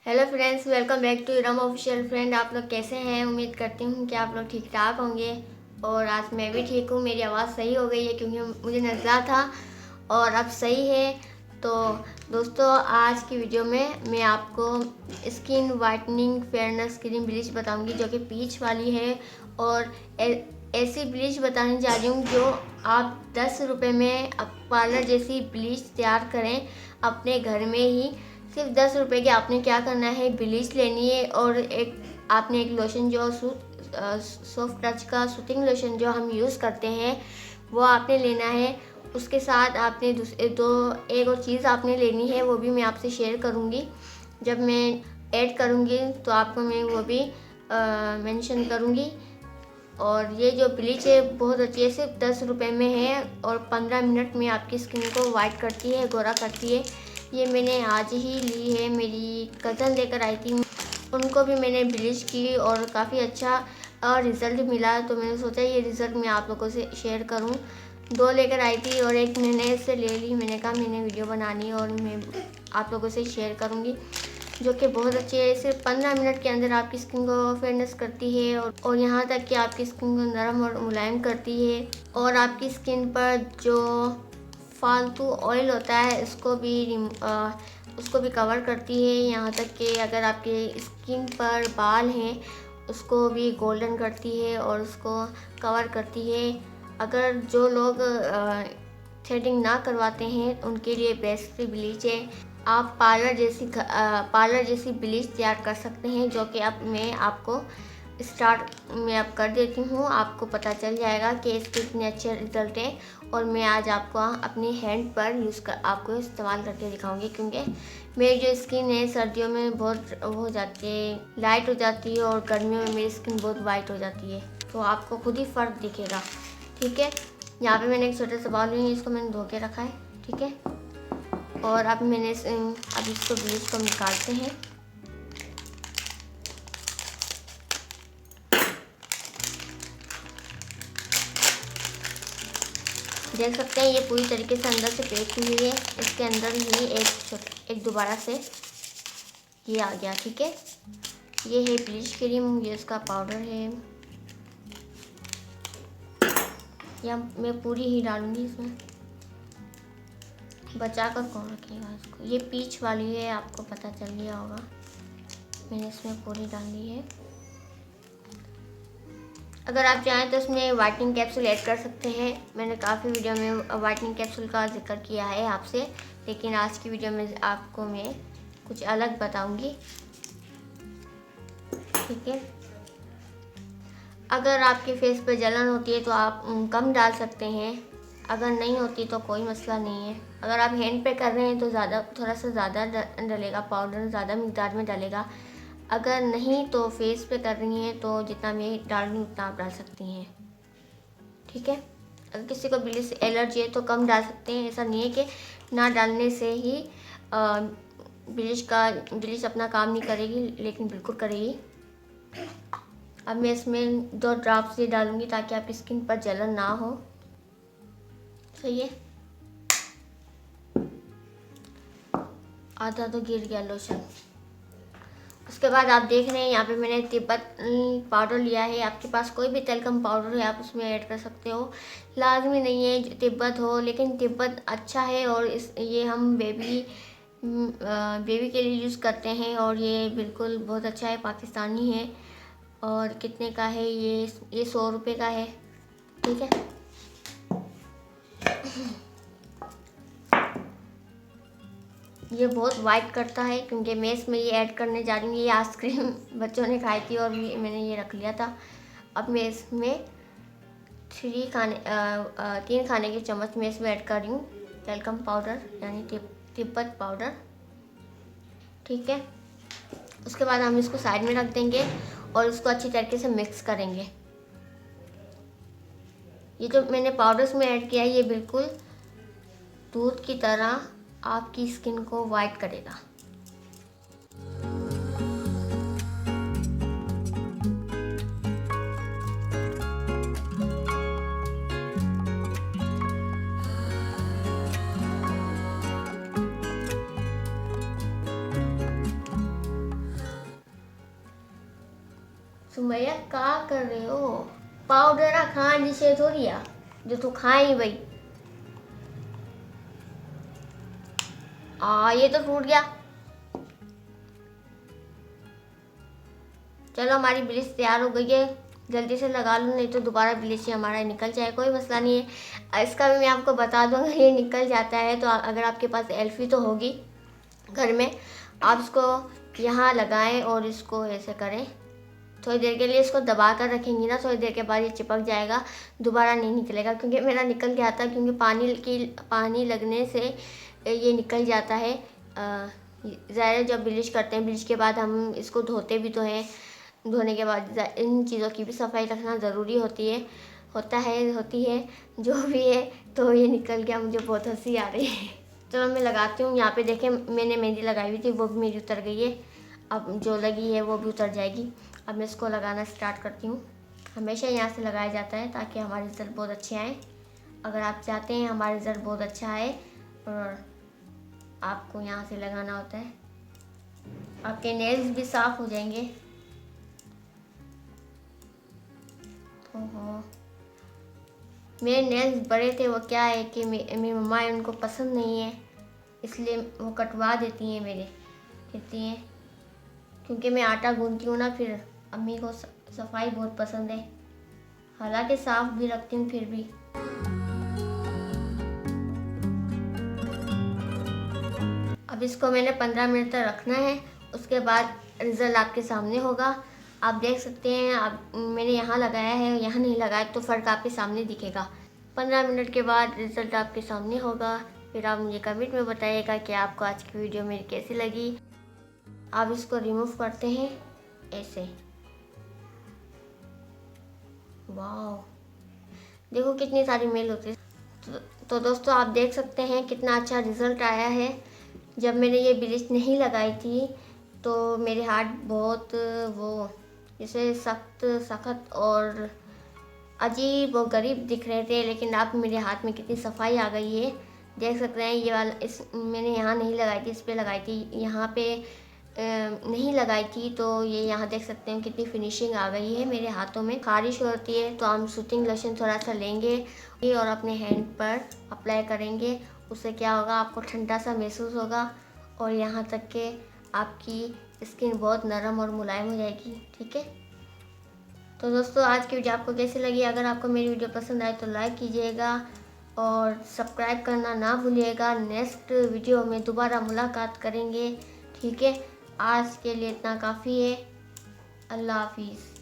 Hello friends, welcome back to Iram official friend. आप लोग कैसे हैं? उम्मीद करती हूँ कि आप लोग ठीक ठाक होंगे। और आज मैं भी ठीक हूँ। मेरी आवाज़ सही हो गई है क्योंकि मुझे नज़ला था और अब सही है। तो दोस्तों, आज की वीडियो में मैं आपको skin whitening fairness cream bleach बताऊंगी जो कि पीच वाली है। और ऐसी ब्लीच बताने जा रही हूँ जो आप 10 रुपये में पार्लर जैसी ब्लीच तैयार करें अपने घर में ही। सिर्फ 10 रुपये की आपने क्या करना है, ब्लीच लेनी है और आपने एक लोशन जो सॉफ्ट टच का सूथिंग लोशन जो हम यूज़ करते हैं वो आपने लेना है। उसके साथ आपने एक और चीज़ आपने लेनी है, वो भी मैं आपसे शेयर करूँगी। जब मैं ऐड करूँगी तो आपको मैं वो भी मेंशन करूँगी। और ये जो ब्लीच है बहुत अच्छी है, सिर्फ 10 रुपये में है और 15 मिनट में आपकी स्किन को वाइट करती है, गोरा करती है। ये मैंने आज ही ली है, मेरी कज़न लेकर आई थी, उनको भी मैंने ब्लीच की और काफ़ी अच्छा रिज़ल्ट मिला। तो मैंने सोचा ये रिज़ल्ट मैं आप लोगों से शेयर करूं। 2 लेकर आई थी और एक मैंने इससे ले ली। मैंने कहा मैंने वीडियो बनानी और मैं आप लोगों से शेयर करूंगी, जो कि बहुत अच्छी है। सिर्फ 15 मिनट के अंदर आपकी स्किन को फेयरनेस करती है और यहाँ तक कि आपकी स्किन को नरम और मुलायम करती है। और आपकी स्किन पर जो फालतू ऑयल होता है उसको भी कवर करती है। यहाँ तक कि अगर आपके स्किन पर बाल हैं उसको भी गोल्डन करती है और उसको कवर करती है। अगर जो लोग थ्रेडिंग ना करवाते हैं उनके लिए बेस्ट ब्लीच है। आप पार्लर जैसी ब्लीच तैयार कर सकते हैं, जो कि अब मैं आपको स्टार्ट में अब कर देती हूँ। आपको पता चल जाएगा कि इसके कितने अच्छे रिजल्ट हैं। और मैं आज आपको अपने हैंड पर आपको इस्तेमाल करके दिखाऊंगी, क्योंकि मेरी जो स्किन है सर्दियों में बहुत हो जाती है, लाइट हो जाती है, और गर्मियों में मेरी स्किन बहुत वाइट हो जाती है। तो आपको खुद ही फ़र्क दिखेगा। ठीक है, यहाँ पे मैंने एक छोटा सा बाउल ली है, इसको मैंने धो के रखा है। ठीक है, और अब इसको ब्लीच को निकालते हैं। देख सकते हैं ये पूरी तरीके से अंदर से पैक हुई है। इसके अंदर ही एक दोबारा से ये आ गया। ठीक है, ये है ब्लीच क्रीम, ये इसका पाउडर है। या मैं पूरी ही डालूंगी इसमें, बचा कर कौन रखेगा इसको। ये पीच वाली है, आपको पता चल गया होगा। मैंने इसमें पूरी डाली है। अगर आप चाहें तो इसमें वाइटनिंग कैप्सूल ऐड कर सकते हैं। मैंने काफ़ी वीडियो में वाइटनिंग कैप्सूल का जिक्र किया है आपसे, लेकिन आज की वीडियो में आपको मैं कुछ अलग बताऊंगी। ठीक है, अगर आपके फेस पर जलन होती है तो आप कम डाल सकते हैं, अगर नहीं होती तो कोई मसला नहीं है। अगर आप हैंड पे कर रहे हैं तो थोड़ा सा ज़्यादा डलेगा, पाउडर ज़्यादा मिकदार में डलेगा। अगर नहीं तो फेस पे कर रही हैं तो जितना मैं डाल रही हूँ उतना आप डाल सकती हैं। ठीक है, अगर किसी को ब्लीच से एलर्जी है तो कम डाल सकते हैं। ऐसा नहीं है कि ना डालने से ही ब्लीच अपना काम नहीं करेगी, लेकिन बिल्कुल करेगी। अब मैं इसमें 2 ड्रॉप्स ही डालूंगी ताकि आपकी स्किन पर जलन ना हो। सही है, आधा तो गिर गया लोशन। उसके बाद आप देख रहे हैं यहाँ पे मैंने तिब्बत पाउडर लिया है। आपके पास कोई भी तलकम पाउडर है आप उसमें ऐड कर सकते हो, लाजमी नहीं है तिब्बत हो, लेकिन तिब्बत अच्छा है। और ये हम बेबी के लिए यूज़ करते हैं और ये बिल्कुल बहुत अच्छा है, पाकिस्तानी है। और कितने का है ये 100 रुपये का है। ठीक है, ये बहुत वाइट करता है क्योंकि मैं इसमें ये ऐड करने जा रही हूँ। ये आइसक्रीम बच्चों ने खाई थी और मैंने ये रख लिया था। अब मैं इसमें 3 खाने के चम्मच में इसमें ऐड कर रही हूँ तलकम पाउडर, यानी तिब्बत पाउडर। ठीक है, उसके बाद हम इसको साइड में रख देंगे और इसको अच्छी तरीके से मिक्स करेंगे। ये जो मैंने पाउडर इसमें ऐड किया है ये बिल्कुल दूध की तरह आपकी स्किन को वाइट करेगा। सुमैया क्या कर रहे हो? पाउडर ना खान जिसे थोड़ी आ जो तू खाई भाई। ये तो टूट गया। चलो हमारी ब्लीच तैयार हो गई है, जल्दी से लगा लो नहीं तो दोबारा ब्लीच हमारा निकल जाए। कोई मसला नहीं है, इसका भी मैं आपको बता दूंगा। ये निकल जाता है तो अगर आपके पास एल्फी तो होगी घर में, आप इसको यहाँ लगाएं और इसको ऐसे करें। थोड़ी देर के लिए इसको दबा कर रखेंगी ना, थोड़ी देर के बाद ये चिपक जाएगा, दोबारा नहीं निकलेगा। क्योंकि मेरा निकल गया था, क्योंकि पानी लगने से ये निकल जाता है। ज़्यादा जब ब्लीच करते हैं, ब्लीच के बाद हम इसको धोते भी तो हैं, धोने के बाद इन चीज़ों की भी सफाई रखना ज़रूरी होती है जो भी है। तो ये निकल गया, मुझे बहुत हंसी आ रही है। चलो मैं लगाती हूँ। यहाँ पे देखें, मैंने मेहंदी लगाई हुई थी, वो भी मेरी उतर गई है। अब जो लगी है वो भी उतर जाएगी। अब मैं इसको लगाना स्टार्ट करती हूँ। हमेशा यहाँ से लगाया जाता है ताकि हमारे रिज़ल्ट बहुत अच्छे आए। अगर आप चाहते हैं हमारा रिज़ल्ट बहुत अच्छा आए, और आपको यहाँ से लगाना होता है, आपके नेल्स भी साफ़ हो जाएंगे। ओहो, मेरे नेल्स बड़े थे, वो क्या है कि मेरी मम्मा है, उनको पसंद नहीं है, इसलिए वो कटवा देती हैं मेरे, कहती हैं। क्योंकि मैं आटा गूंथती हूँ ना, फिर अम्मी को सफाई बहुत पसंद है, हालांकि साफ भी रखती हूँ फिर भी। अब इसको मैंने 15 मिनट तक रखना है, उसके बाद रिज़ल्ट आपके सामने होगा। आप देख सकते हैं, आप मैंने यहाँ लगाया है, यहाँ नहीं लगाया, तो फ़र्क आपके सामने दिखेगा। 15 मिनट के बाद रिज़ल्ट आपके सामने होगा। फिर आप मुझे कमेंट में बताइएगा कि आपको आज की वीडियो मेरी कैसी लगी। आप इसको रिमूव करते हैं ऐसे। वाह, देखो कितनी सारी मेल होती है। तो दोस्तों आप देख सकते हैं कितना अच्छा रिज़ल्ट आया है। जब मैंने ये ब्लीच नहीं लगाई थी तो मेरे हाथ बहुत वो जैसे सख्त और अजीब और गरीब दिख रहे थे, लेकिन अब मेरे हाथ में कितनी सफाई आ गई है। देख सकते हैं ये वाला मैंने यहाँ नहीं लगाई थी, इस पे लगाई थी, यहाँ पे नहीं लगाई थी। तो ये यहाँ देख सकते हैं कितनी फिनिशिंग आ गई है मेरे हाथों में। खारिश होती है तो हम सूथिंग लोशन थोड़ा सा लेंगे और अपने हैंड पर अप्लाई करेंगे। उससे क्या होगा, आपको ठंडा सा महसूस होगा और यहाँ तक कि आपकी स्किन बहुत नरम और मुलायम हो जाएगी। ठीक है, तो दोस्तों आज की वीडियो आपको कैसी लगी? अगर आपको मेरी वीडियो पसंद आए तो लाइक कीजिएगा और सब्सक्राइब करना ना भूलिएगा। नेक्स्ट वीडियो में दोबारा मुलाकात करेंगे। ठीक है, आज के लिए इतना काफ़ी है। अल्लाह हाफिज़।